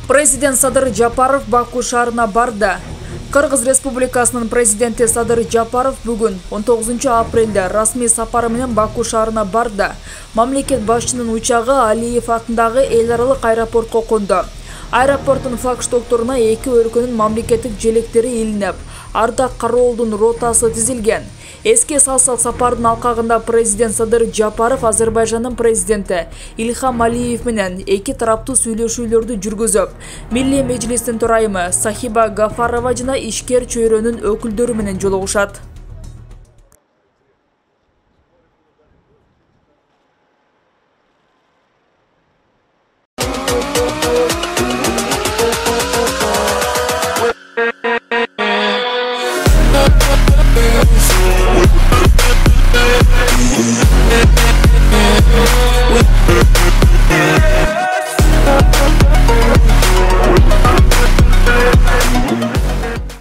Президент Садыр Жапаров Баку шаарына барды. Кыргыз Республикасынын президенти Садыр Жапаров бүгүн 19 апрелде расмий сапары менен Баку шаарына барды. Мамлекет башчынын учагы Алиев атындагы эл аралык аэропортко конду. Аэропорттун флагштокторуна эки өлкөнүн мамлекеттик желектери илинип, Ардак Кароолдун ротасы тизилген. Эске салсак, сапардын алкагында президент Садыр Жапаров Азербайжандын президенти Илхам Алиев менен эки тараптуу сүйлөшүүлөрдү жүргүзүп, Милли Мejlистин төрайымы Сахиба Гафарова жана ишкер чөйрөнүн өкүлдөрү менен жолугушат. We'll be right back.